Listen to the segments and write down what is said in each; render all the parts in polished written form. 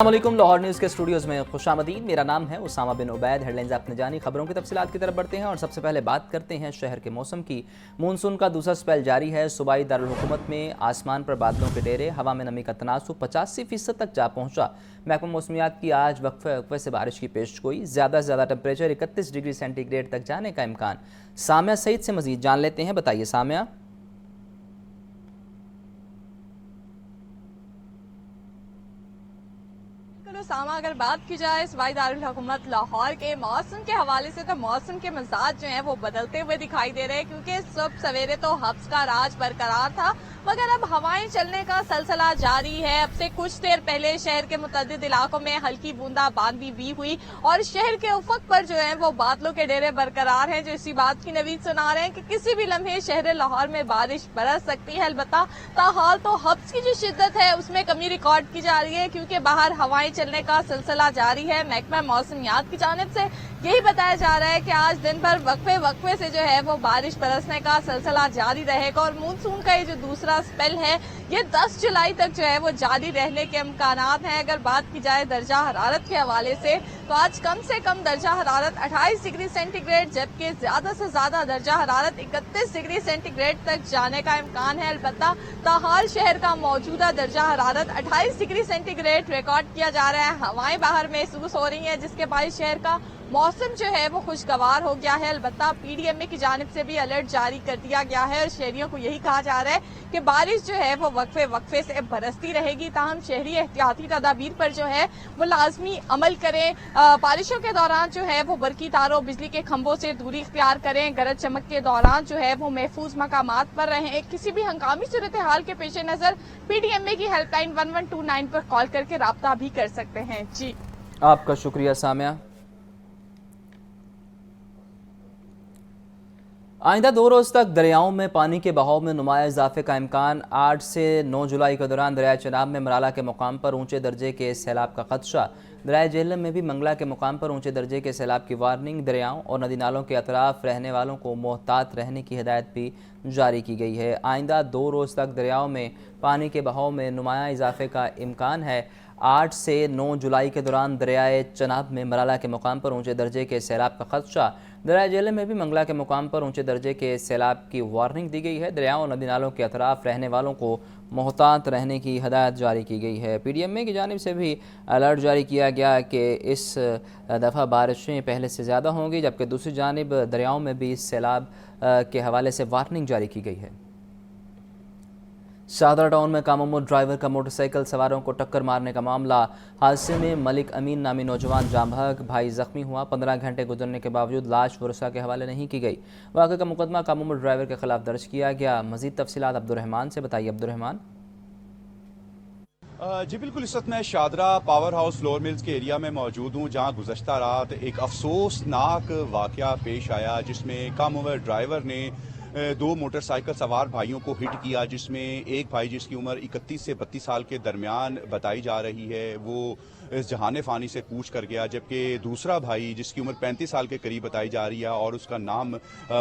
السلام علیکم، لاہور نیوز کے سٹوڈیوز میں خوش آمدید۔ میرا نام ہے اسامہ بن عبید۔ ہیڈ لائنز آپ نے جانی، خبروں کی تفصیلات کی طرف بڑھتے ہیں اور سب سے پہلے بات کرتے ہیں شہر کے موسم کی۔ مونسون کا دوسرا سپیل جاری ہے۔ صوبائی دارالحکومت میں آسمان پر بادلوں کے ڈیرے، ہوا میں نمی کا تناسب 85% تک جا پہنچا۔ محکمہ موسمیات کی آج وقفے سے بارش کی پیش گوئی۔ زیادہ سے زیادہ ٹمپریچر 31 ڈگری سینٹی گریڈ تک جانے کا امکان۔ سامعہ سعید سے مزید جان لیتے ہیں، بتائیے سامعہ۔ سامہ اگر بات کی جائے صوبائی دارالحکومت لاہور کے موسم کے حوالے سے، تو موسم کے مزاج جو ہیں وہ بدلتے ہوئے دکھائی دے رہے ہیں، کیونکہ صبح سویرے تو حبس کا راج برقرار تھا، مگر اب ہوائیں چلنے کا سلسلہ جاری ہے۔ اب سے کچھ دیر پہلے شہر کے متعدد علاقوں میں ہلکی بوندا باندی بھی ہوئی اور شہر کے افق پر جو ہے وہ بادلوں کے ڈیرے برقرار ہیں، جو اسی بات کی نوید سنا رہے ہیں کہ کسی بھی لمحے شہر لاہور میں بارش برس سکتی ہے۔ البتہ تاحال تو حبس کی جو شدت ہے اس میں کمی ریکارڈ کی جا رہی ہے، کیونکہ باہر ہوائیں چلنے کا سلسلہ جاری ہے۔ محکمہ موسمیات کی جانب سے یہی بتایا جا رہا ہے کہ آج دن بھر وقفے سے جو ہے وہ بارش برسنے کا سلسلہ جاری رہے گا اور مونسون کا یہ جو دوسرا سپیل ہے یہ 10 جولائی تک جو ہے وہ جاری رہنے کے امکانات ہیں۔ اگر بات کی جائے درجہ حرارت کے حوالے سے تو آج کم سے کم درجہ حرارت 28 ڈگری سینٹی گریڈ، جبکہ زیادہ سے زیادہ درجہ حرارت 31 ڈگری سینٹی گریڈ تک جانے کا امکان ہے۔ البتہ تاحال شہر کا موجودہ درجہ حرارت 28 ڈگری سینٹی گریڈ ریکارڈ کیا جا رہا ہے۔ ہوائیں باہر محسوس ہو رہی ہیں، جس کے باعث شہر کا موسم جو ہے وہ خوشگوار ہو گیا ہے۔ البتہ پی ڈی ایم اے کی جانب سے بھی الرٹ جاری کر دیا گیا ہے اور شہریوں کو یہی کہا جا رہا ہے کہ بارش جو ہے وہ وقفے سے برستی رہے گی، تاہم شہری احتیاطی تدابیر پر جو ہے وہ لازمی عمل کریں۔ بارشوں کے دوران جو ہے وہ برقی تاروں، بجلی کے کھمبوں سے دوری اختیار کریں۔ گرج چمک کے دوران جو ہے وہ محفوظ مقامات پر رہیں۔ کسی بھی ہنگامی صورتحال کے پیش نظر پی ڈی ایم اے کی ہیلپ لائن 1129 پر کال کر کے رابطہ بھی کر سکتے ہیں۔ جی آپ کا شکریہ سامعہ۔ آئندہ 2 روز تک دریاؤں میں پانی کے بہاؤ میں نمایاں اضافے کا امکان۔ 8 سے 9 جولائی کے دوران دریائے چناب میں مرالہ کے مقام پر اونچے درجے کے سیلاب کا خدشہ۔ دریائے جہلم میں بھی منگلا کے مقام پر اونچے درجے کے سیلاب کی وارننگ۔ دریاؤں اور ندی نالوں کے اطراف رہنے والوں کو محتاط رہنے کی ہدایت بھی جاری کی گئی ہے۔ آئندہ 2 روز تک دریاؤں میں پانی کے بہاؤ میں نمایاں اضافے کا امکان ہے۔ 8 سے 9 جولائی کے دوران دریائے چناب میں مرالہ کے مقام پر اونچے درجے کے سیلاب کا خدشہ۔ دریائے جہلم میں بھی منگلا کے مقام پر اونچے درجے کے سیلاب کی وارننگ دی گئی ہے۔ دریاؤں اور ندی نالوں کے اطراف رہنے والوں کو محتاط رہنے کی ہدایت جاری کی گئی ہے۔ پی ڈی ایم اے کی جانب سے بھی الرٹ جاری کیا گیا کہ اس دفعہ بارشیں پہلے سے زیادہ ہوں گی، جبکہ دوسری جانب دریاؤں میں بھی سیلاب کے حوالے سے وارننگ جاری کی گئی ہے۔ شاہدرہ ٹاؤن میں کاممود ڈرائیور کا موٹر سائیکل سواروں کو ٹکر مارنے کا معاملہ۔ حادثے میں ملک امین نامی نوجوان جاں بحق، بھائی زخمی ہوا۔ 15 گھنٹے گزرنے کے باوجود لاش ورثاء کے حوالے نہیں کی گئی۔ واقعے کا مقدمہ کاممود ڈرائیور کے خلاف درج کیا گیا۔ مزید تفصیلات عبدالرحمان سے، بتائیے عبدالرحمان۔ جی بالکل، اس وقت میں Shahdara power house flour mills کے ایریا میں موجود ہوں، جہاں گزشتہ رات ایک افسوسناک واقعہ پیش آیا، جس میں کاممود ڈرائیور نے 2 موٹر سائیکل سوار بھائیوں کو ہٹ کیا، جس میں ایک بھائی جس کی عمر 31 سے 32 سال کے درمیان بتائی جا رہی ہے وہ اس جہان فانی سے کوچ کر گیا، جبکہ دوسرا بھائی جس کی عمر 35 سال کے قریب بتائی جا رہی ہے اور اس کا نام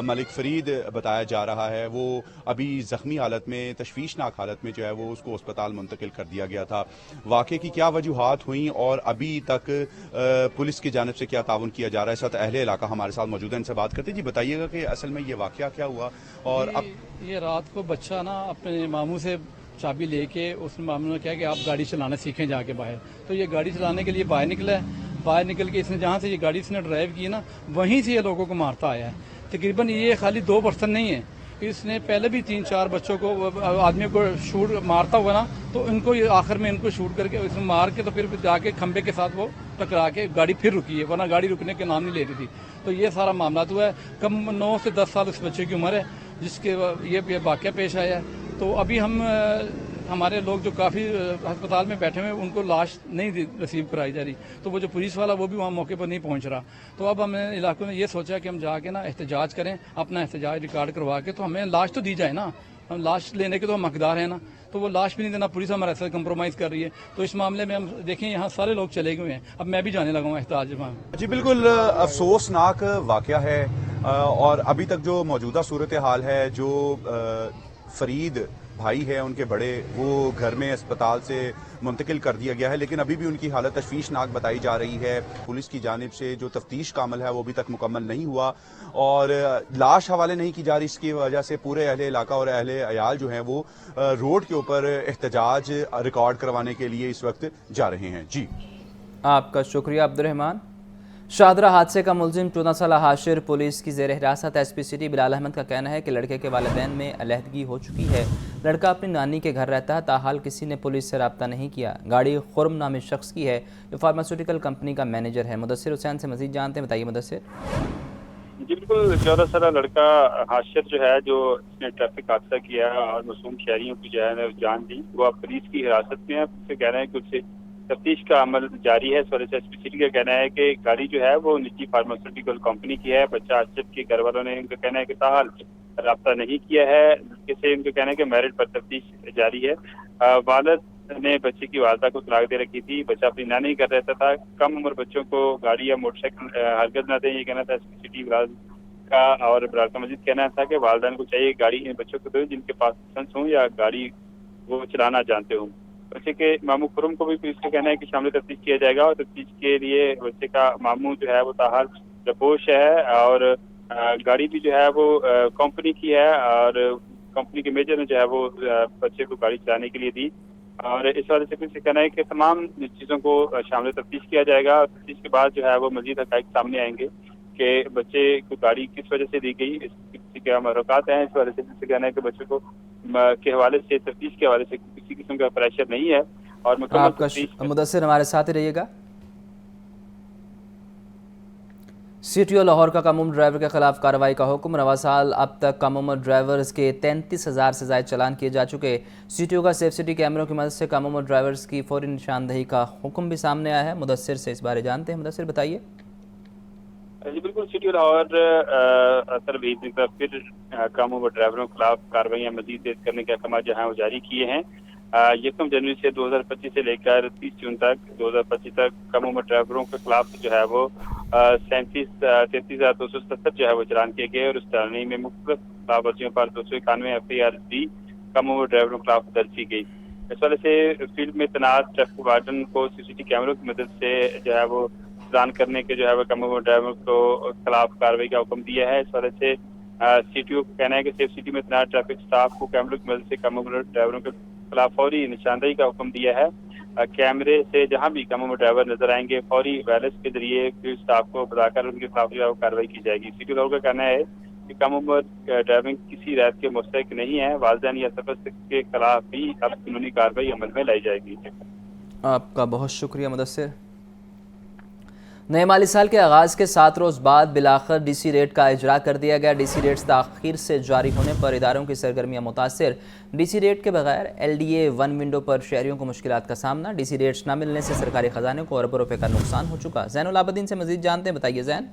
ملک فرید بتایا جا رہا ہے، وہ ابھی زخمی حالت میں، تشویشناک حالت میں جو ہے وہ اس کو اسپتال منتقل کر دیا گیا تھا۔ واقعے کی کیا وجوہات ہوئیں اور ابھی تک پولیس کی جانب سے کیا تعاون کیا جا رہا ہے، اس وقت اہل علاقہ ہمارے ساتھ موجود ہیں، ان سے بات کرتے ہیں۔ جی بتائیے گا کہ اصل میں یہ واقعہ کیا ہوا؟ اور اب یہ رات کو بچہ نا اپنے ماموں سے چابی لے کے اس ماموں نے کہا کہ آپ گاڑی چلانا سیکھیں جا کے باہر، تو یہ گاڑی چلانے کے لیے باہر نکلا ہے۔ باہر نکل کے اس نے جہاں سے یہ گاڑی اس نے ڈرائیو کی نا، وہیں سے یہ لوگوں کو مارتا آیا ہے۔ تقریباً یہ خالی 2 پرسن نہیں ہے، اس نے پہلے بھی 3-4 بچوں کو، آدمیوں کو شوٹ مارتا ہوا نا، تو ان کو آخر میں ان کو شوٹ کر کے اس نے مار کے تو پھر جا کے کھمبے کے ساتھ وہ ٹکرا کے گاڑی پھر رکی ہے، ورنہ گاڑی رکنے کے نام نہیں لے رہی تھی۔ تو یہ سارا معاملات ہوا ہے۔ کم 9 سے 10 سال اس بچے کی عمر ہے جس کے یہ واقعہ پیش آیا ہے۔ تو ابھی ہمارے لوگ جو کافی ہسپتال میں بیٹھے ہوئے ان کو لاش نہیں ریسیو کرائی جا رہی، تو وہ جو پولیس والا وہ بھی وہاں موقع پر نہیں پہنچ رہا۔ تو اب ہم نے علاقوں میں یہ سوچا کہ ہم جا کے نا احتجاج کریں، اپنا احتجاج ریکارڈ کروا کے، تو ہمیں لاش تو دی جائے نا، ہم لاش لینے کے تو ہم حقدار ہیں نا، تو وہ لاش بھی نہیں دینا، پولیس ہمارے ساتھ کمپرومائز کر رہی ہے۔ تو اس معاملے میں ہم دیکھیں یہاں سارے لوگ چلے گئے ہیں، اب میں بھی جانے لگا ہوں احتجاج میں۔ جی بالکل افسوسناک واقعہ ہے، اور ابھی تک جو موجودہ صورتحال ہے، جو فرید भाई है उनके बड़े, वो घर में अस्पताल से मुंतकिल कर दिया गया है, लेकिन अभी भी उनकी हालत तशवीशनाक बताई जा रही है। पुलिस की जानिब से जो तफ्तीश का अमल है वो अभी तक मुकम्मल नहीं हुआ और लाश हवाले नहीं की जा रही। इसकी वजह से पूरे अहले इलाका और अहले अयाल जो हैं वो रोड के ऊपर एहतजाज रिकॉर्ड करवाने के लिए इस वक्त जा रहे हैं। जी आपका शुक्रिया अब्दुर्रहमान। शाहदरा हादसे का मुलजिम 14 साल हाशिर पुलिस की ज़ेर हिरासत। एसपी सिटी बिलाल अहमद का कहना है कि लड़के के वालिदैन में अलहदगी हो चुकी है। लड़का अपनी नानी के घर रहता है, ताहाल किसी ने पुलिस से रब्ता नहीं किया। गाड़ी खुर्म नामी शख्स की है जो फार्मास्यूटिकल कंपनी का मैनेजर है। मुदस्सिर हुसैन से मजीद जानते हैं, बताइए मुदस्सिर। जी बिल्कुल, 14 साल लड़का हाशिर जो है, जो इसने ट्रैफिक हादसा किया और मासूम शहरियों की जो है जान दी, वो अब पुलिस की हिरासत में है। उससे कह रहे हैं कि उससे तफ्तीश का अमल जारी है। इस वजह से एसपी सिटी का कहना है कि गाड़ी जो है वो निजी फार्मास्यूटिकल कंपनी की है। बच्चा हाशिर के घर वालों ने उनका कहना है कि ताहाल रब्ता नहीं किया है। जिससे उनका कहना है कि मैरिट पर तफ्तीश जारी है। वालिद ने बच्चे की वालदा को तलाक दे रखी थी। बच्चा अपनी नानी घर रहता था। कम उम्र बच्चों को गाड़ी या मोटरसाइकिल हरकत न दें, ये कहना था एसपी सिटी बिलाल का। और बिलाल का मजीद कहना था कि वालदान को चाहिए गाड़ी इन बच्चों को दो जिनके पास लाइसेंस हो या गाड़ी वो चलाना जानते हो। बच्चे के मामू खुरम को भी पुलिस का कहना है कि शामिल तफ्तीश किया जाएगा और तफ्तीश के लिए बच्चे का मामू जो है वो ताहाल लबोश है और गाड़ी भी जो है वो कंपनी की है और कंपनी के मेजर ने जो है वो बच्चे को गाड़ी चलाने के लिए दी। और इस वजह से पुलिस का कहना है कि तमाम चीज़ों को शामिल तफ्तीश किया जाएगा और तफ्तीश के बाद जो है वो मजीद हक़ाइक़ सामने आएंगे कि बच्चे को गाड़ी किस वजह से दी गई, इसकी क्या महरुकात हैं। इस वजह से पुलिस का कहना है कि बच्चे को के हवाले से तफ्तीश के हवाले से किसी किस्म का प्रेशर नहीं है और आपका मुदस्सिर हमारे साथ ही रहिएगा। सीटीओ लाहौर का कम उम्र ड्राइवर के खिलाफ कार्रवाई का हुक्म। रवा साल अब तक कम उम्र ड्राइवर्स के 33,000 से ज़ायद चालान किए जा चुके। सीटीओ का सेफ सिटी कैमरों की मदद से कम उम्र ड्राइवर्स की फौरी निशानदही का हुक्म भी सामने आया है। मुदस्सिर से इस बारे जानते हैं। मुदस्सिर बताइए। जी बिल्कुल, सिटी लाहौर तरबीत की तरफ फिर कम उम्र ड्राइवरों के खिलाफ कार्रवाइयाँ मजीद तेज करने के अहकाम जो हैं वो जारी किए हैं। 1 जनवरी से 2025 से लेकर 30 जून तक 2025 तक कम उम्र ड्राइवरों के खिलाफ जो है वो 33,277 जो है वो चालान किए गए और उस चालानी में मुख्तलिफ खिलाफवर्जियों पर 291 FIR भी कम उम्र ड्राइवरों के खिलाफ दर्ज की गई। इस वजह से फील्ड में तैनात ट्रैफिक वार्डन को सीसीटीवी कैमरों की मदद से जो है वो चालान करने के जो है वो कम उम्र ड्राइवरों को खिलाफ कार्रवाई का हुक्म दिया है। इस वजह से सीटीओ का कहना है कि सेफ सिटी में तैनात ट्रैफिक स्टाफ को कैमरों की मदद से कम उम्र ड्राइवरों के खिलाफ फौरी निशानदही का हुक्म दिया है। कैमरे से जहां भी कम उम्र ड्राइवर नजर आएंगे फौरी वायरलेस के जरिए फील्ड स्टाफ को बताकर उनके खिलाफ जो है कार्रवाई की जाएगी। सीटीओ लाहौर का कहना है कि कम उम्र ड्राइविंग किसी रात के मुस्तहक नहीं है। वालिदैन या सरपरस्त के खिलाफ भी अब कानूनी कार्रवाई अमल में लाई जाएगी। आपका बहुत शुक्रिया मुदस्सिर। नए माली साल के आगाज़ के 7 रोज़ बाद बिलाखिर डीसी रेट का इजरा कर दिया गया। डीसी रेट्स ताख़ीर से जारी होने पर इदारों की सरगर्मियाँ मुतासिर। डीसी रेट के बगैर LDA 1 विंडो पर शहरियों को मुश्किलात का सामना। डीसी रेट्स न मिलने से सरकारी ख़जाने को अरबों रुपए का नुकसान हो चुका। ज़ैनुल आबदीन से मजीद जानते हैं, बताइए ज़ैन।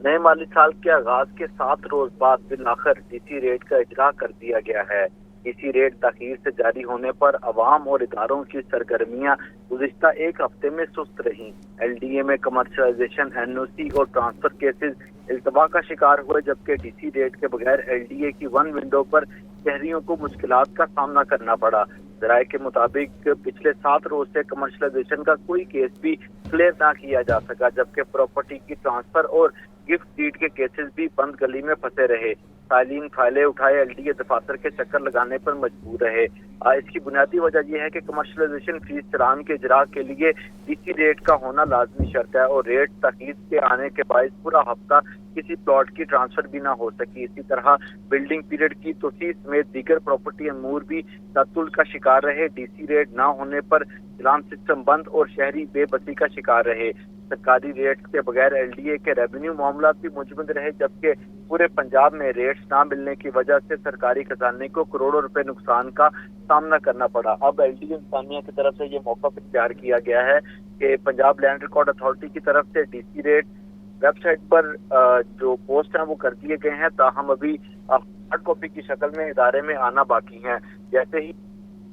नए माली साल के आगाज़ के 7 रोज़ बाद बिलाखिर डीसी रेट का इजरा कर दिया गया है। डीसी रेट ताख़ीर से जारी होने पर अवाम और इदारों की सरगर्मियाँ गुज़िश्ता एक हफ्ते में सुस्त रहीं। LDA में कमर्शलाइजेशन, NOC और ट्रांसफर केसेस इल्तवा का शिकार हुए, जबकि डीसी रेट के बगैर LDA की 1 विंडो पर शहरियों को मुश्किलात का सामना करना पड़ा। ज़राए के मुताबिक पिछले 7 रोज से कमर्शलाइजेशन का कोई केस भी क्लियर ना किया जा सका, जबकि प्रॉपर्टी की ट्रांसफर और गिफ्ट डीड के केसेस भी बंद गली में फंसे रहे। साइलिन फाइलें उठाए LDA दफातर के चक्कर लगाने पर मजबूर रहे। इसकी बुनियादी वजह यह है कि कमर्शलाइजेशन फीस चलान के इजरा के लिए डीसी रेट का होना लाजमी शर्त है और रेट ताख़ीर के आने के बायस पूरा हफ्ता किसी प्लॉट की ट्रांसफर भी ना हो सकी। इसी तरह बिल्डिंग पीरियड की तोसीस समेत दीगर प्रॉपर्टी अमूर भी तअत्तुल का शिकार रहे। डीसी रेट ना होने पर चलान सिस्टम बंद और शहरी बेबसी का शिकार रहे। सरकारी रेट के बगैर LDA के रेवेन्यू मामला भी मुजमद रहे, जबकि पूरे पंजाब में रेट्स ना मिलने की वजह से सरकारी खजाने को करोड़ों रुपए नुकसान का सामना करना पड़ा। अब LDA इंतजामिया की तरफ से ये मौका इख्तियार किया गया है कि पंजाब लैंड रिकॉर्ड अथॉरिटी की तरफ से डीसी रेट वेबसाइट पर जो पोस्ट हैं वो कर दिए गए हैं, ताहम अभी हार्ड कॉपी की शक्ल में इदारे में आना बाकी हैं। जैसे ही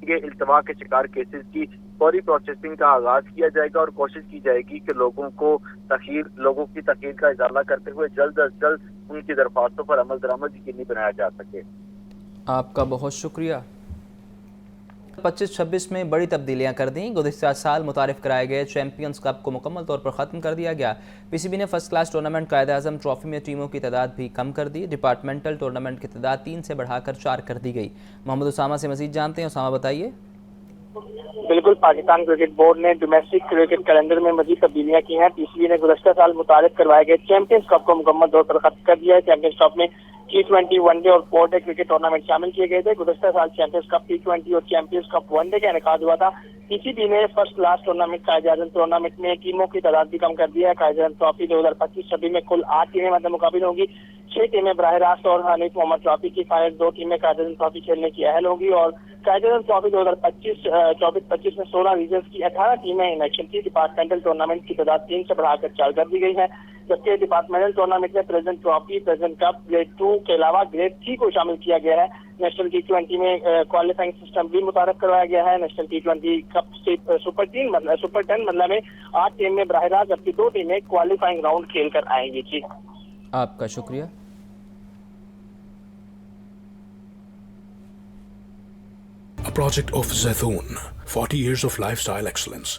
ये इल्तवा के शिकार केसेस की फौरी प्रोसेसिंग का आगाज किया जाएगा और कोशिश की जाएगी कि लोगों की तखीर का इजाला करते हुए जल्द अज जल्द उनकी दरख्वास्तों पर अमल दरामद यकीनी बनाया जा सके। آپ کا بہت شکریہ۔ 25-26 میں بڑی تبدیلیاں کر دیں۔ گزشتہ سال متعارف کرائے گئے چیمپئنز کپ کو مکمل طور پر ختم کر دیا گیا۔ پی سی بی نے first class tournament Quaid Azam trophy میں ٹیموں کی تعداد بھی کم کر دی۔ ڈپارٹمنٹل ٹورنامنٹ کی تعداد 3 سے بڑھا کر 4 کر دی گئی۔ محمد اسامہ سے مزید جانتے ہیں۔ اسامہ بتائیے۔ بالکل، پاکستان کرکٹ بورڈ نے ڈومیسٹک کرکٹ کیلنڈر میں مزید تبدیلیاں کی ہیں۔ پی سی بی نے گزشتہ سال متعارف کروائے گئے چیمپئنز کپ کو مکمل طور پر ختم کر دیا ہے۔ چیمپئنز کپ میں T20 ون ڈے اور 4 ڈے کرکٹ ٹورنامنٹ شامل کیے گئے تھے۔ گزشتہ سال چیمپئنز کپ T20 اور چیمپئنز کپ ون ڈے کا انعقاد ہوا تھا۔ پی سی بی نے first class tournament Quaid Azam tournament میں ٹیموں کی تعداد بھی کم کر دی ہے۔ قائد اعظم ٹرافی 2025-26 میں کل 8 ٹیمیں مد مقابل ہوں گی۔ 6 ٹیمیں براہ راست اور حنیف محمد ٹرافی کی فائنل 2 ٹیمیں قائد اعظم ٹرافی کھیلنے کی اہل ہوں گی، اور قائد اعظم ٹرافی 2024-25 میں 16 ریجنز کی 18 ٹیمیں ان ایکشن کی۔ ڈپارٹمنٹل ٹورنامنٹ کی تعداد 3 سے بڑھا کر 4 کر دی گئی ہے، جبکہ ڈپارٹمنٹل ٹورنامنٹ میں present trophy, present cup, grade 2 کے علاوہ گریڈ 3 کو شامل کیا گیا ہے۔ نیشنل T20 میں کوالیفائنگ سسٹم بھی متعارف کروایا گیا ہے۔ نیشنل T20 کپ سپر 10 مرحلہ میں 8 ٹیم میں براہ راست، جبکہ 2 ٹیمیں کوالیفائنگ راؤنڈ کھیل کر آئیں گی۔ جی آپ کا شکریہ۔ A project of Zaitun, 40 years of lifestyle excellence.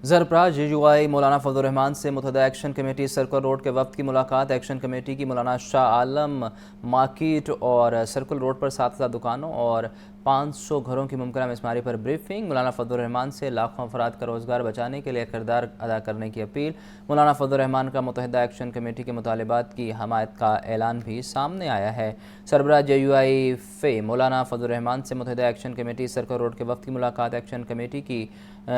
زرپراج JUI مولانا فضل الرحمان سے متحدہ ایکشن کمیٹی سرکل روڈ کے وفد کی ملاقات۔ ایکشن کمیٹی کی مولانا شاہ عالم مارکیٹ اور سرکل روڈ پر 7000 دکانوں اور 500 گھروں کی ممکنہ مسماری پر بریفنگ۔ مولانا فضل الرحمان سے لاکھوں افراد کا روزگار بچانے کے لیے کردار ادا کرنے کی اپیل۔ مولانا فضل الرحمان کا متحدہ ایکشن کمیٹی کے مطالبات کی حمایت کا اعلان بھی سامنے آیا ہے۔ سربراہ JUI فے مولانا فضل الرحمان سے متحدہ ایکشن کمیٹی سرکل روڈ کے وفد کی ملاقات۔ ایکشن کمیٹی کی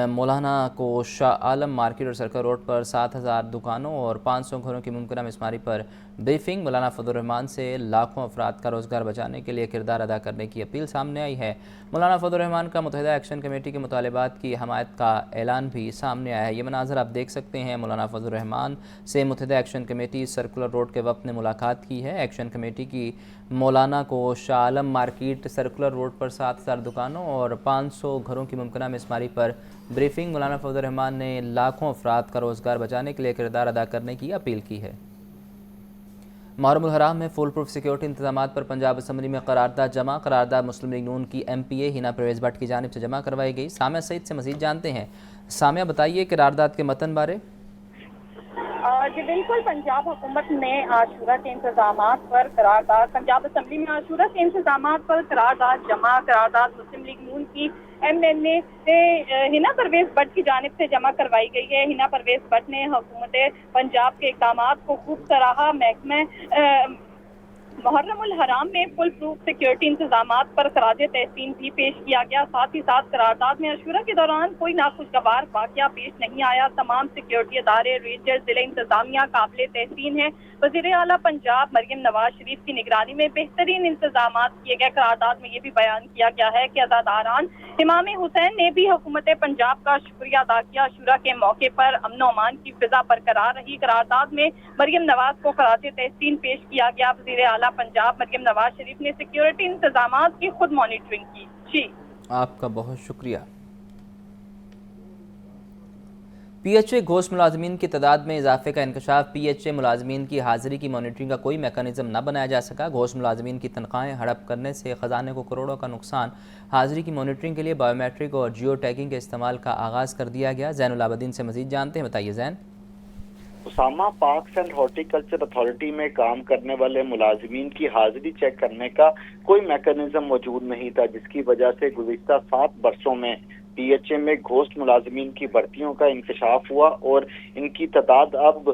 مولانا کو شاہ عالم مارکیٹ اور سرکل روڈ پر 7000 دکانوں اور 500 گھروں کی ممکنہ مسماری پر بریفنگ۔ مولانا فضل الرحمان سے لاکھوں افراد کا روزگار بچانے کے لیے کردار ادا کرنے کی اپیل سامنے آئی ہے۔ مولانا فضل الرحمان کا متحدہ ایکشن کمیٹی کے مطالبات کی حمایت کا اعلان بھی سامنے آیا ہے۔ یہ مناظر آپ دیکھ سکتے ہیں۔ مولانا فضل الرحمان سے متحدہ ایکشن کمیٹی سرکولر روڈ کے وفد نے ملاقات کی ہے۔ ایکشن کمیٹی کی مولانا کو Shah Alam market circular road پر 7000 دکانوں اور 500 گھروں کی ممکنہ مسماری پر بریفنگ۔ مولانا فضل الرحمان نے لاکھوں افراد کا روزگار بچانے کے لیے کردار ادا کرنے کی اپیل کی ہے۔ محرم الحرام میں فول پروف سیکیورٹی انتظامات پر پنجاب اسمبلی میں قرارداد جمع۔ قرارداد مسلم لیگ نون کی MPA ہینا پرویز بٹ کی جانب سے جمع کروائی گئی۔ سامعہ سعید سے مزید جانتے ہیں۔ سامعہ بتائیے قرارداد کے متن بارے۔ جی بالکل، پنجاب حکومت نے عاشورہ کے انتظامات پر قرارداد، پنجاب اسمبلی میں عاشورہ کے انتظامات پر قرارداد جمع۔ قرارداد مسلم لیگ نون کی MNA ہینا پرویز بٹ کی جانب سے جمع کروائی گئی ہے۔ ہینا پرویز بٹ نے حکومت پنجاب کے اقدامات کو خوب سراہا۔ محکمہ محرم الحرام میں فل پروف سیکیورٹی انتظامات پر خراج تحسین بھی پیش کیا گیا۔ ساتھ ہی ساتھ قرارداد میں عاشورہ کے دوران کوئی ناخوشگوار واقعہ پیش نہیں آیا۔ تمام سیکیورٹی ادارے، ریجر، ضلع انتظامیہ قابل تحسین ہیں۔ وزیر اعلیٰ پنجاب مریم نواز شریف کی نگرانی میں بہترین انتظامات کیے گئے۔ قرارداد میں یہ بھی بیان کیا گیا ہے کہ عزاداران امام حسین نے بھی حکومت پنجاب کا شکریہ ادا کیا۔ عاشورہ کے موقع پر امن و امان کی فضا برقرار رہی۔ قرارداد میں مریم نواز کو خراج تحسین پیش کیا گیا۔ وزیر اعلیٰ پنجاب مریم نواز شریف نے سیکیورٹی انتظامات کی خود مانیٹرنگ کی۔ جی آپ کا بہت شکریہ۔ PHA گھوسٹ ملازمین کی تعداد میں اضافے کا انکشاف۔ PHA ملازمین کی حاضری کی مانیٹرنگ کا کوئی میکانزم نہ بنایا جا سکا۔ گھوسٹ ملازمین کی تنخواہیں ہڑپ کرنے سے خزانے کو کروڑوں کا نقصان۔ حاضری کی مانیٹرنگ کے لیے بایو میٹرک اور جیو ٹیگنگ کے استعمال کا آغاز کر دیا گیا۔ زین العابدین سے مزید جانتے ہیں۔ بتائیے Zain. Usama, parks and horticulture authority میں کام کرنے والے ملازمین کی حاضری چیک کرنے کا کوئی میکانزم موجود نہیں تھا، جس کی وجہ سے گزشتہ 7 برسوں میں PHA میں گھوسٹ ملازمین کی بھرتیوں کا انکشاف ہوا اور ان کی تعداد اب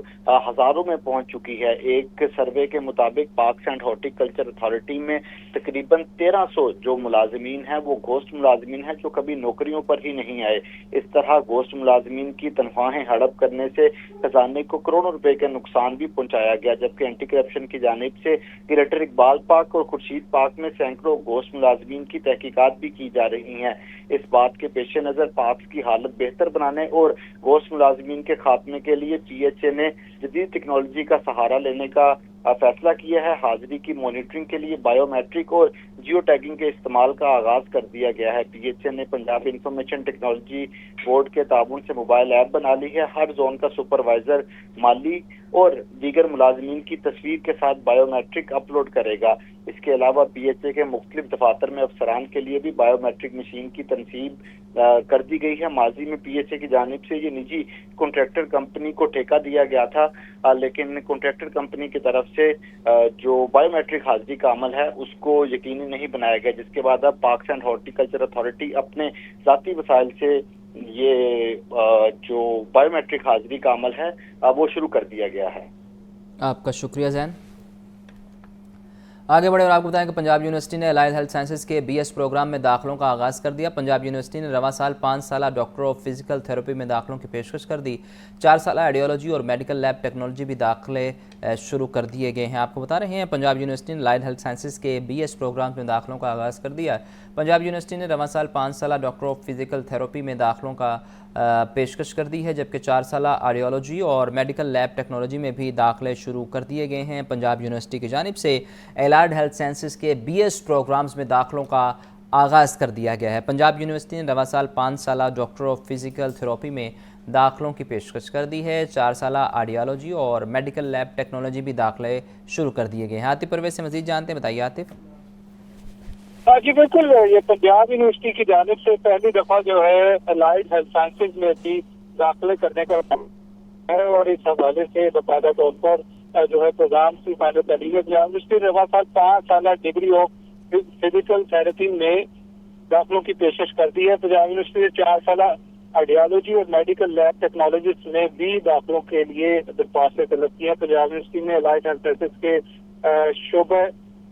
ہزاروں میں پہنچ چکی ہے۔ ایک سروے کے مطابق پارکس اینڈ ہارٹیکلچر اتھارٹی میں تقریباً 1300 جو ملازمین ہیں وہ گھوسٹ ملازمین ہیں جو کبھی نوکریوں پر ہی نہیں آئے۔ اس طرح گھوسٹ ملازمین کی تنخواہیں ہڑپ کرنے سے خزانے کو کروڑوں روپے کا نقصان بھی پہنچایا گیا، جبکہ اینٹی کرپشن کی جانب سے گریٹر اقبال پارک اور خورشید پارک میں سینکڑوں گھوسٹ ملازمین کی تحقیقات بھی کی جا رہی ہیں۔ اس بات کے پیش نظر پارکس کی حالت بہتر بنانے اور گھوسٹ ملازمین کے خاتمے کے لیے PHA نے جدید ٹیکنالوجی کا سہارا لینے کا फैसला किया है। हाजिरी की मॉनिटरिंग के लिए बायोमेट्रिक और जियो टैगिंग के इस्तेमाल का आगाज कर दिया गया है। PHA ने पंजाब इंफॉर्मेशन टेक्नोलॉजी बोर्ड के ताबून से मोबाइल ऐप बना ली है। हर जोन का सुपरवाइजर माली और दीगर मुलाजमीन की तस्वीर के साथ बायोमेट्रिक अपलोड करेगा। इसके अलावा PHA के मुख्तलिफ दफातर में अफसरान के लिए भी बायोमेट्रिक मशीन की तनसीब कर दी गई है। माजी में PHA की जानिब से ये निजी कॉन्ट्रैक्टर कंपनी को ठेका दिया गया था, लेकिन कॉन्ट्रैक्टर कंपनी की तरफ से जो बायोमेट्रिक हाजिरी का अमल है उसको यकीनी नहीं बनाया गया, जिसके बाद अब पार्क्स एंड हॉर्टिकल्चर अथॉरिटी अपने ज़ाती वसाइल से ये जो बायोमेट्रिक हाजिरी का अमल है वो शुरू कर दिया गया है। आपका शुक्रिया जैन। आगे बढ़े और आपको बताएं कि पंजाब यूनिवर्सिटी ने अलाइड हेल्थ साइंसेज के BS प्रोग्राम में दाखिलों का आगाज़ कर दिया। पंजाब यूनिवर्सिटी ने रवां साल 5 साला डॉक्टर ऑफ फिजिकल थेरेपी में दाखिलों की पेशकश कर दी। 4 साला आइडियोलॉजी और मेडिकल लैब टेक्नोलॉजी भी दाखिले शुरू कर दिए गए हैं। आपको बता रहे हैं पंजाब यूनिवर्सिटी ने अलाइड हेल्थ साइंसेज के BS प्रोग्राम में दाखिलों का आगाज़ कर दिया। पंजाब यूनिवर्सिटी ने रवां साल 5 साला डॉक्टर ऑफ फिजिकल थेरेपी में दाखिलों का पेशकश कर दी है, जबकि 4 साला आर्डियोलॉजी और मेडिकल लैब टेक्नोलॉजी में भी दाखिले शुरू कर दिए गए हैं। पंजाब यूनिवर्सिटी की जानिब से अलाइड हेल्थ साइंसेज के BS प्रोग्राम्स में दाखिलों का आगाज़ कर दिया गया है। पंजाब यूनिवर्सिटी ने रवां साल 5 साला डॉक्टर ऑफ फिजिकल थेरेपी में दाखिलों की पेशकश कर दी है। 4 साला आर्डियोलॉजी और मेडिकल लैब टेक्नोलॉजी भी दाखिले शुरू कर दिए गए हैं। आतिफ परवेज से मज़ीद जानते हैं, बताइए आतिफ। जी बिल्कुल, ये पंजाब यूनिवर्सिटी की जानिब से पहली दफा जो है अलाइड हेल्थ साइंसेज में भी दाखिले करने का है और इस हवाले से बाकायदा तौर पर जो है प्रोग्राम की फाइनल करी है। पंजाब यूनिवर्सिटी ने रवां साल 5 साला डिग्री ऑफ फिजिकल थेरेपी में दाखिलों की पेशकश कर दी है। पंजाब यूनिवर्सिटी ने 4 साला आइडियोलॉजी और मेडिकल लैब टेक्नोलॉजिस्ट में भी दाखिलों के लिए दरख्वास्तें तलब की है। पंजाब यूनिवर्सिटी ने अलाइड हेल्थ साइंसेज के शोबे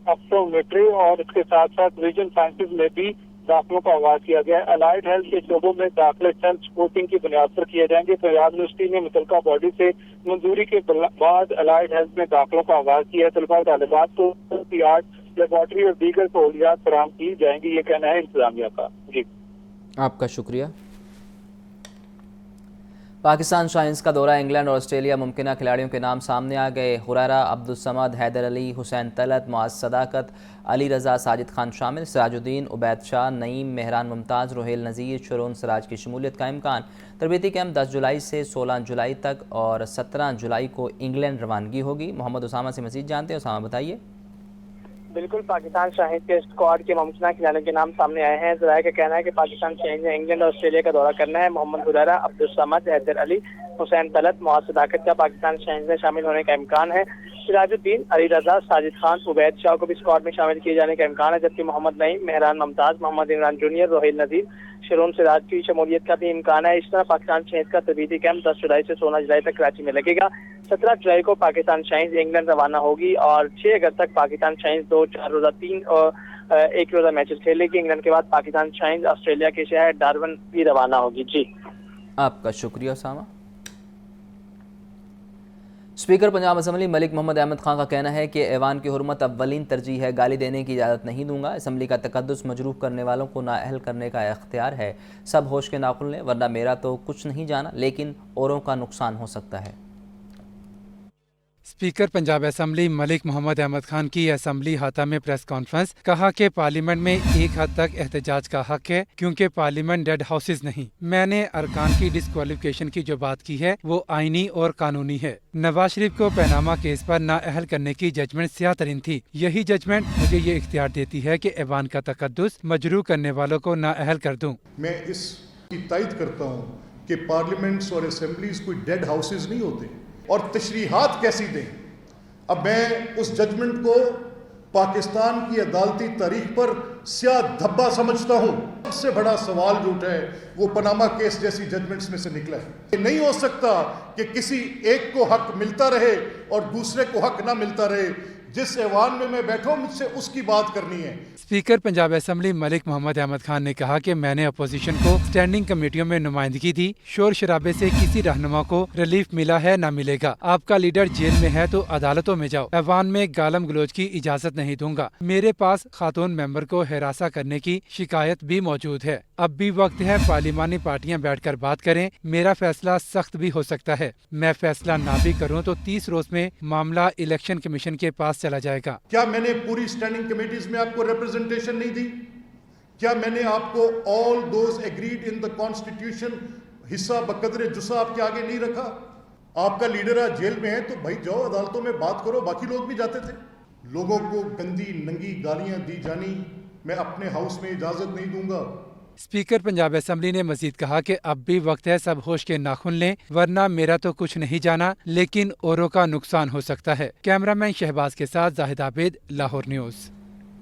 ऑप्टोमेट्री और इसके साथ साथ विजन साइंसेज में भी दाखिलों का आगाज किया गया है। अलाइड हेल्थ के शोबों में दाखिले सेल्फ सपोर्टिंग की बुनियाद पर किए जाएंगे। पंजाब यूनिवर्सिटी ने मुतल्लिका बॉडी से मंजूरी के बाद अलाइड हेल्थ में दाखिलों का आगाज किया है। तलबा तालिबात को लेबॉर्ट्री और दीगर सहूलियात फराहम की जाएंगी, ये कहना है इंतजामिया का। जी आपका शुक्रिया। पाकिस्तान शाहीन्स का दौरा इंग्लैंड और ऑस्ट्रेलिया, मुमकिन खिलाड़ियों के नाम सामने आ गए। हुरैरा, अब्दुल समद, हैदर अली, हुसैन तलत, मुआज़ सदाकत, अली रज़ा, साजिद खान शामिल। सिराजुद्दीन, उबैद शाह, नईम, मेहरान मुमताज़, रोहेल नज़ीर, शरून सिराज की शमूलियत का इम्कान। तरबीती कैंप 10 जुलाई से 16 जुलाई तक और 17 जुलाई को इंग्लैंड रवानगी होगी। मोहम्मद उसामा से मज़ीद जानते हैं। उसामा बताइए। बिल्कुल, पाकिस्तान शाहीन के स्क्वाड के मुमकिन खिलाड़ियों के नाम सामने आए हैं। ज़राए का कहना है कि पाकिस्तान शाहीन ने इंग्लैंड और ऑस्ट्रेलिया का दौरा करना है। मोहम्मद हुरैरा, अब्दुल समद, हैदर अली, हुसैन तलत, मुआज़ सदाकत का पाकिस्तान शाहीन में शामिल होने का इम्कान है। सिराजुद्दीन, अली रज़ा, साजिद खान, उबैद शाह को भी स्क्वाड में शामिल किए जाने का इम्कान है, जबकि मोहम्मद नईम, मेहरान मुमताज़, मोहम्मद इमरान जूनियर, रोहिल नज़ीर, शरून सिराज की शमूलियत का भी इम्कान है। इस तरह पाकिस्तान शाहीन का तरबीती कैंप 10 जुलाई से 16 जुलाई तक कराची में लगेगा। 17 जुलाई को पाकिस्तान शाहीन इंग्लैंड रवाना होगी और 6 अगस्त तक पाकिस्तान शाहीन 2 4 रोज़ा 3 और 1 रोज़ा मैचेस खेलेगी। इंग्लैंड के बाद पाकिस्तान शाहीन ऑस्ट्रेलिया के शहर डार्विन भी रवाना होगी। जी आपका शुक्रिया उसामा। स्पीकर पंजाब असम्बली मलिक मोहम्मद अहमद खान का कहना है कि ऐवान की हुर्मत अव्वलीन तरजीह है, गाली देने की इजाज़त नहीं दूंगा। असम्बली का तकद्दुस मजरूह करने वालों को नाअहल करने का इख्तियार है। सब होश के नाखुन लें, वरना मेरा तो कुछ नहीं जाना लेकिन औरों का नुकसान हो सकता है। स्पीकर पंजाब असम्बली मलिक मोहम्मद अहमद खान की असम्बली हाता में प्रेस कॉन्फ्रेंस, कहा कि पार्लियामेंट में एक हद तक एहतजाज का हक है क्योंकि पार्लियामेंट डेड हाउसेज नहीं। मैंने अरकान की डिस्क्वालिफिकेशन की जो बात की है वो आईनी और कानूनी है। नवाज शरीफ को पैनामा केस पर नाअहल करने की जजमेंट स्याह तरीन थी। यही जजमेंट मुझे ये इख्तियार देती है कि ऐवान का तकद्दुस मजरूह करने वालों को नाअहल कर दूं। मैं इसकी तायद करता हूँ कि पार्लियामेंट्स और असेंबलीज कोई डेड हाउसेज नहीं होते और तशरीहात कैसी दें। अब मैं उस जजमेंट को पाकिस्तान की अदालती तारीख पर स्याह धब्बा समझता हूँ। सबसे बड़ा सवाल जो है वो पनामा केस जैसी जजमेंट्स में से निकला है। ये नहीं हो सकता कि किसी एक को हक मिलता रहे और दूसरे को हक ना मिलता रहे। जिस ऐवान में मैं बैठा हूं मुझसे उसकी बात करनी है। स्पीकर पंजाब असेंबली मलिक मोहम्मद अहमद खान ने कहा कि मैंने अपोजिशन को स्टैंडिंग कमेटियों में नुमाइंदगी दी। शोर शराबे से किसी रहनुमा को रिलीफ मिला है न मिलेगा। आपका लीडर जेल में है तो अदालतों में जाओ। ऐवान में गालम गलोच की इजाजत नहीं दूंगा। मेरे पास खातून मेंबर को हिरासा करने की शिकायत भी मौजूद है। अब भी वक्त है पार्लिमानी पार्टियां बैठकर बात करें। मेरा फैसला सख्त भी हो सकता है। मैं फैसला ना भी करूं तो 30 रोज में मामला इलेक्शन कमीशन के पास चला जाएगा। क्या मैंने पूरी स्टैंडिंग कमेटीज में आपको रिप्रेजेंटेशन नहीं दी? क्या मैंने आपको all those agreed in the constitution हिस्सा बकदरे जुस्सा आपके आगे नहीं रखा? आपका लीडर आज जेल में है तो भाई जाओ अदालतों में बात करो। बाकी लोग भी जाते थे। लोगों को गंदी नंगी गालियां दी जानी मैं अपने हाउस में इजाजत नहीं दूंगा। स्पीकर पंजाब असेंबली ने मजीद कहा कि अब भी वक्त है सब होश के नाखून लें, वरना मेरा तो कुछ नहीं जाना लेकिन औरों का नुकसान हो सकता है। कैमरामैन शहबाज के साथ जाहिद आबिद, लाहौर न्यूज़।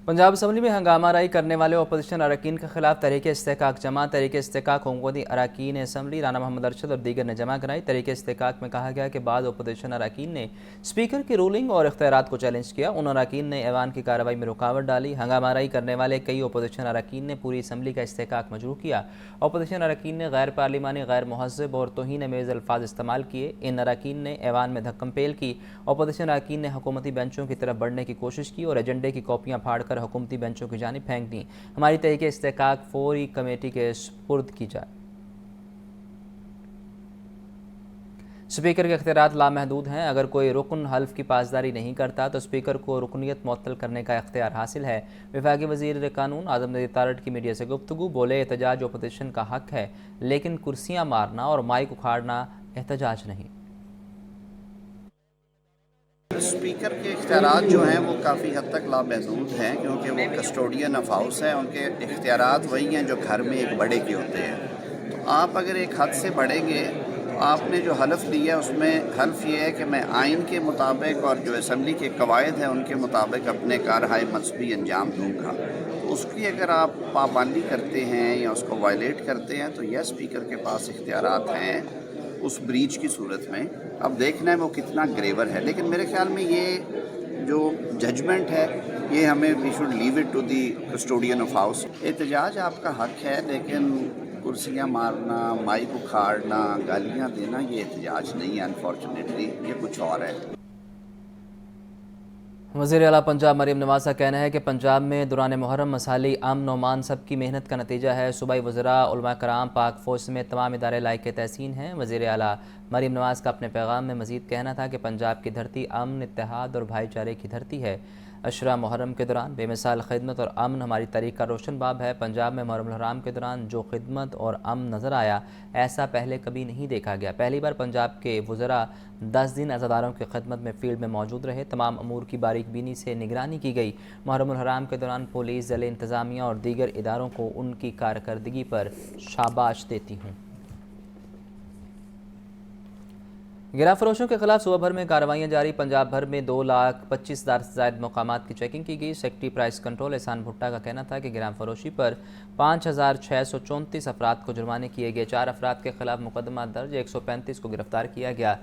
पंजाब असम्बली में हंगामा राई करने वाले अपोजिशन अरकान के खिलाफ तहरीक इस्तेकाक जमा। तहरीक इस्तेकाक हुकूमती अरकान असम्बली राना मोहम्मद अरशद और दीगर ने जमा कराई। तहरीक इस्तेकाक में कहा गया कि बाद अपोजिशन अरकान ने स्पीकर की रूलिंग और इख्तियारात को चैलेंज किया। उन अरकान ने ऐवान की कार्रवाई में रुकावट डाली। हंगामा राई करने वाले कई अपोजिशन अरकान ने पूरी असम्बली का इस्तेकाक मजरू किया। अपोजिशन अरकान ने गैर पार्लिमानी, गैर महज़ब और तौहीन अमेज़ अल्फाज इस्तेमाल किए। इन अरकान ने ऐवान में धक्कम पेल की। अपोजिशन अरकान ने हुकूमती बेंचों की तरफ बढ़ने की कोशिश की और एजेंडे की कॉपियाँ फाड़ कर हुकूमती बेंचों की जानिब फेंक दी। हमारी तहरीक इस्तेकाक फौरी कमेटी के सुपुर्द की जाए। स्पीकर के इख्तियारात लामहदूद हैं। अगर कोई रुकन हल्फ की पासदारी नहीं करता तो स्पीकर को रुकनीत मुअत्तल करने का इख्तियार हासिल है। वफाकी वज़ीर कानून आज़म नज़ीर तारड़ की मीडिया से गुफ्तगू। बोले एहतजाज अपोजिशन का हक है लेकिन कुर्सियाँ मारना और माइक उखाड़ना एहतजाज नहीं। स्पीकर के इख्तियारात जो हैं वो काफ़ी हद तक लामहदूद हैं क्योंकि वो कस्टोडियन ऑफ हाउस हैं। उनके इख्तियारात वही हैं जो घर में एक बड़े के होते हैं। तो आप अगर एक हद से बढ़ेंगे तो आपने जो हलफ लिया उसमें हल्फ ये है कि मैं आइन के मुताबिक और जो असम्बली के कवायद हैं उनके मुताबिक अपने कारहाय मजहबी अंजाम दूँगा। तो उसकी अगर आप पाबंदी करते हैं या उसको वायलेट करते हैं तो यह स्पीकर के पास इख्तियारात हैं उस ब्रीच की सूरत में। अब देखना है वो कितना ग्रेवर है, लेकिन मेरे ख्याल में ये जो जजमेंट है ये हमें we should leave it to the custodian of house. एहतजाज आपका हक है लेकिन कुर्सियाँ मारना, माइक उखाड़ना, गालियाँ देना ये एहतजाज नहीं है। अनफॉर्चुनेटली ये कुछ और है। वज़ीर आला पंजाब मरीम नवाज़ का कहना है कि पंजाब में दौरान मुहर्रम मसाली अमन ओमान सबकी मेहनत का नतीजा है। सूबाई वज़रा, उलमा कराम, पाक फ़ौज समेत तमाम इदारे लायक तहसीन हैं। वज़ीर आला मरीम नवाज़ का अपने पैगाम में मज़ीद कहना था कि पंजाब की धरती अमन, इत्तेहाद और भाईचारे की धरती है। अशरा मुहर्रम के दौरान बेमिसाल खिदमत और अमन हमारी तारीख़ का रोशन बाब है। पंजाब में मुहर्रम हराम के दौरान जो खिदमत और अमन नज़र आया ऐसा पहले कभी नहीं देखा गया। पहली बार पंजाब के वज़रा 10 दिन अज़ादारों की खिदमत में फील्ड में मौजूद रहे। तमाम अमूर की बारीक बीनी से निगरानी की गई। मुहर्रम हराम के दौरान पुलिस, ज़िले इंतज़ामिया और दीगर इदारों को उनकी कारकर्दगी पर शाबाश देती हूँ। गिरा फरोशों के खिलाफ सुबह भर में कार्रवाइयाँ जारी। पंजाब भर में 2,25,000 से ज़ायद मकामात की चेकिंग की गई। सेक्रेटरी प्राइस कंट्रोल एहसान भुट्टा का कहना था कि गिरा फरोशी पर 5,634 अफराद को जुर्माने किए गए। 4 अफराद के खिलाफ मुकदमा दर्ज, 135 को गिरफ्तार किया गया।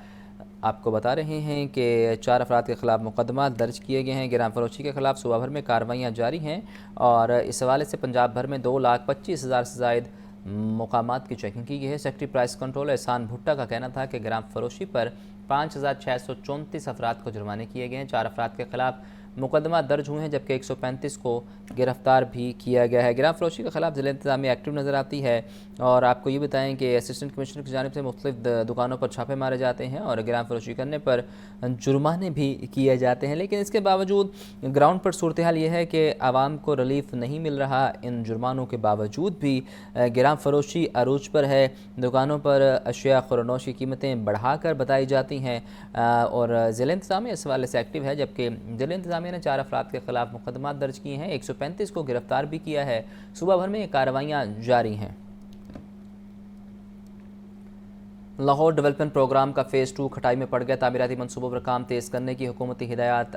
आपको बता रहे हैं कि 4 अफराद के खिलाफ मुकदमा दर्ज किए गए हैं। गिरा फरोशी के खिलाफ सुबह भर में कार्रवाइयाँ जारी हैं और इस हवाले से पंजाब भर में 2,25,000 से ज़ायद मुकामात की चेकिंग की गई है। सेक्रेटरी प्राइस कंट्रोल एहसान भुट्टा का कहना था कि ग्राम फरोशी पर 5,634 अफराद को जुर्माने किए गए हैं। 4 अफराद के खिलाफ मुकदमा दर्ज हुए हैं जबकि 135 को गिरफ्तार भी किया गया है। गिराम फरोशी के खिलाफ ज़िला इंतज़ामिया एक्टिव नज़र आती है और आपको ये बताएं कि असिस्टेंट कमिश्नर की जानिब से मुख्तलिफ दुकानों पर छापे मारे जाते हैं और गिराम फरोशी करने पर जुर्माने भी किए जाते हैं। लेकिन इसके बावजूद ग्राउंड पर सूरत हाल ये है कि आवाम को रिलीफ नहीं मिल रहा। इन जुर्मानों के बावजूद भी गिराम फरोशी अरूज पर है। दुकानों पर अशिया खुरनोश की कीमतें बढ़ाकर बताई जाती हैं और ज़िला इंतज़ामिया इस हवाले से एक्टिव है जबकि ज़िला इंतज़ामिया ने 4 अफराद के खिलाफ मुकदमा दर्ज किए हैं, 135 को गिरफ्तार भी किया है। सुबह भर में ये कार्रवाइयाँ जारी हैं। लाहौर डेवलपमेंट प्रोग्राम का फेज़ 2 खटाई में पड़ गया। तामीराती मंसूबों पर काम तेज़ करने की हुकूमती हिदायत,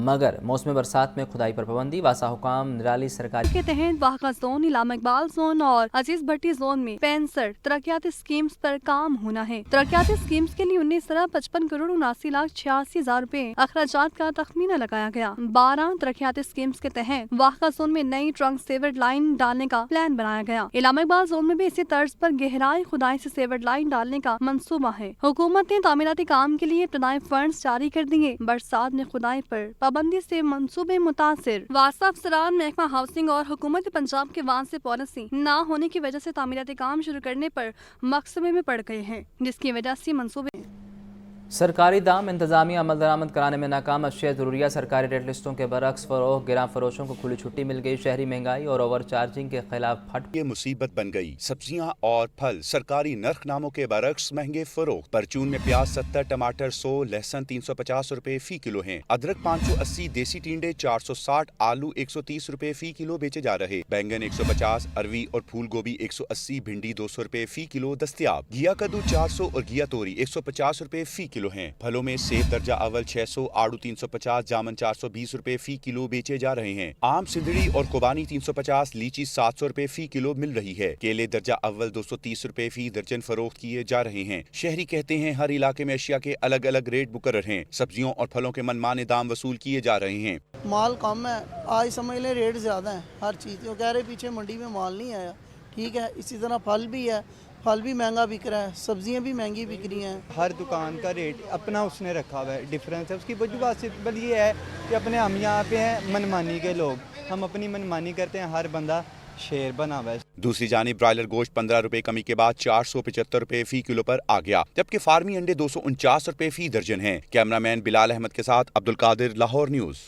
मगर मौसम बरसात में खुदाई पर पाबंदी। वासा हुकाम निराली सरकारी के तहत वाक़ा जोन, इलामा इकबाल जोन और अजीज भट्टी जोन में 65 तरक्याती स्कीम्स पर काम होना है। तरक्याती स्कीम्स के लिए 19,55 करोड़ 79,86,000 रुपए अखराजात का तखमीना लगाया गया। 12 तरक्याती स्कीम्स के तहत वाक़ा जोन में नई ट्रंक सेवर्ड लाइन डालने का प्लान बनाया गया। इलामा इकबाल जोन में भी इसी तर्ज पर गहराई खुदाई से सेवर्ड लाइन डालने का मंसूबा है। हुकूमत ने तामीराती काम के लिए इब्तदाई फंड्स जारी कर दिए। बरसात में खुदाई पर पाबंदी से मंसूबे मुतासिर। वासा अफसरान महकमा हाउसिंग और हुकूमत पंजाब के वास्ते पॉलिसी न होने की वजह से तामीराती काम शुरू करने पर मकसदे में पड़ गए हैं, जिसकी वजह से मंसूबे सरकारी दाम इंतजामिया अमल दरामद कराने में नाकाम। अशिया ज़रूरिया सरकारी रेट लिस्टों के बरक्स फरोख, गिरां फरोशों को खुली छुट्टी मिल गई। शहरी महंगाई और ओवर चार्जिंग के खिलाफ फट ये मुसीबत बन गई। सब्जियां और फल सरकारी नरखनामों के बरक्स महंगे फरोख। परचून में प्याज 70, टमाटर 100, लहसुन 350 रुपए फी किलो हैं। अदरक 580, देसी टिंडे 460, आलू 130 रुपए फी किलो बेचे जा रहे। बैंगन 150, अरवी और फूल गोभी 180, भिंडी 200 रुपए फी किलो दस्तयाब। घिया कद्दू 400 और घिया तोरी 150 रुपए फी किलो हैं। फलों में सेब दर्जा अव्वल 600, आड़ू 350, जामुन 420 रुपए फी किलो बेचे जा रहे हैं। आम, सिंदड़ी और खुबानी 350, लीची 700 रुपए फी किलो मिल रही है। केले दर्जा अव्वल 230 रुपए फी दर्जन फरोख्त किए जा रहे हैं। शहरी कहते हैं हर इलाके में अशिया के अलग अलग रेट मुकर्रर हैं। सब्जियों और फलों के मनमाने दाम वसूल किए जा रहे हैं। माल कम है, आज समझ ले रेट ज़्यादा है हर चीज़। वो कह रहे पीछे मंडी में माल नहीं आया, ठीक है। इसी तरह फल भी है, फल भी महंगा बिक रहा है, सब्जियां भी महंगी बिक रही हैं। हर दुकान का रेट अपना उसने रखा हुआ है, डिफरेंस है। उसकी वजह सिंपल ये है कि अपने हम यहाँ पे हैं मनमानी के लोग, हम अपनी मनमानी करते हैं, हर बंदा शेर बना हुआ है। दूसरी जानिब ब्रायलर गोश्त 15 रुपए कमी के बाद 475 रुपए फी किलो पर आ गया, जबकि फार्मी अंडे 249 रुपए फी दर्जन हैं। कैमरामैन बिलाल अहमद के साथ Abdul Qadir, Lahore news.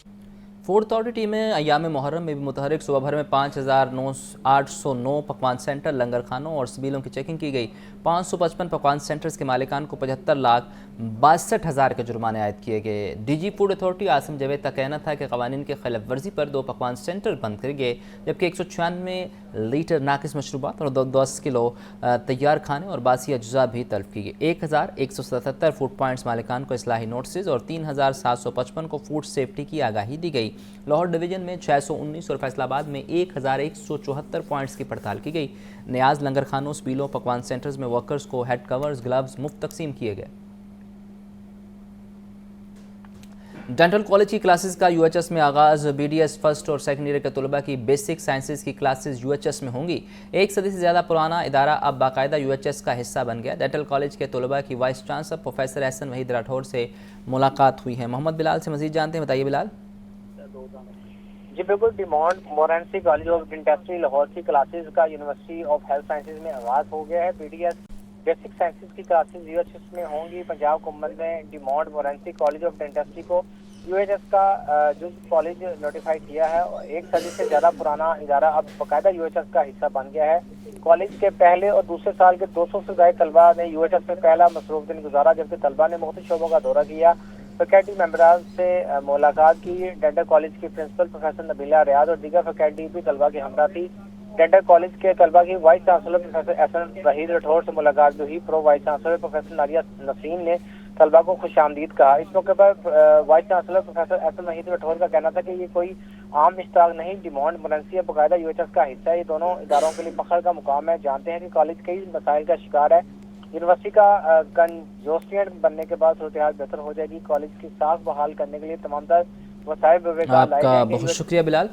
Food authority में अयाम मुहर्रम में भी मुतहरिक सुबह भर में 5,809 पकवान सेंटर, लंगर खानों और सबीलों की चेकिंग की गई। 555 पकवान सेंटर्स के मालिकान को 75,62,000 के जुर्माने आयद किए गए। DG food authority Asim Javed का कहना था कि कवानीन की खिलाफ वर्जी पर 2 पकवान सेंटर बंद कर गए, जबकि 196 लीटर नाकिस मशरूबात और 10 किलो तैयार खाने और बासी अज्जा भी तलब की गई। 1,177 फूड पॉइंट्स मालिकान को इस्लाही नोटिस और 3,755 को फूड सेफ्टी की आगाही दी गई। लाहौर डिवीजन में 619 और फैसलाबाद में 1,174 पॉइंट्स की पड़ताल की गई। न्याज लंगर खानों, स्पीलों, पकवान सेंटर्स में वर्कर्स को हेड कवर्स, ग्लव्स मुफ्त तकसीम किए गए। डेंटल कॉलेज की क्लासेस का यूएचएस में आगाज़। बीडीएस फर्स्ट और सेकेंड ईयर के तलबा की बेसिक साइंसेज की क्लासेस यूएचएस में होंगी। 1 सदी से ज़्यादा पुराना इदारा अब बाकायदा यूएचएस का हिस्सा बन गया। डेंटल कॉलेज के तलबा की vice chancellor professor Ehsan Waheed Rathore से मुलाकात हुई है। मोहम्मद बिलाल से मज़ीद जानते हैं, बताइए बिलाल। जी बिल्कुल, डिमॉन्ड मोरेंसी कॉलेज ऑफ डेंटिस्ट्री लाहौर की क्लासेस का यूनिवर्सिटी ऑफ हेल्थ साइंसेज में आगाज हो गया है। बीडीएस बेसिक साइंसेज की क्लासेस यूएचएस में होंगी। पंजाब हुकूमत ने डिमॉन्ड मोरेंसी कॉलेज ऑफ डेंटिस्ट्री को यूएचएस का जुज कॉलेज नोटिफाई किया है और 1 सदी से ज़्यादा पुराना इदारा अब बाकायदा यूएचएस का हिस्सा बन गया है। कॉलेज के पहले और दूसरे साल के 200 से ज़्यादा तलबा ने यूएचएस में पहला मसरूफ दिन गुजारा, जबकि तलबा ने मुख्तलिफ शोबों का दौरा किया, फैकल्टी मेंबरान से मुलाकात की। डेंटल कॉलेज की प्रिंसिपल प्रोफेसर नबीला रियाद और दीगर फैकल्टी भी तलबा की हमरा थी। डेंटल कॉलेज के तलबा की vice chancellor professor Ehsan Waheed Rathore से मुलाकात भी हुई। प्रो वाइस चांसलर प्रोफेसर नारिया नसीम ने तलबा को खुशामदीद कहा। इस मौके पर vice chancellor professor Ehsan Waheed Rathore का कहना था कि ये कोई आम इश्तराक नहीं, डिमॉन्ड मोरेंसी बाकायदा यूएचएस का हिस्सा है। ये दोनों इदारों के लिए फख्र का मुकाम है। जानते हैं कि कॉलेज कई मसाइल का शिकार है। यूनिवर्सिटी का कंजोस्टियन बनने के बाद सूरत हाल बेहतर हो जाएगी। कॉलेज की साख बहाल करने के लिए तमाम वसाइल आपका बहुत शुक्रिया बिलाल।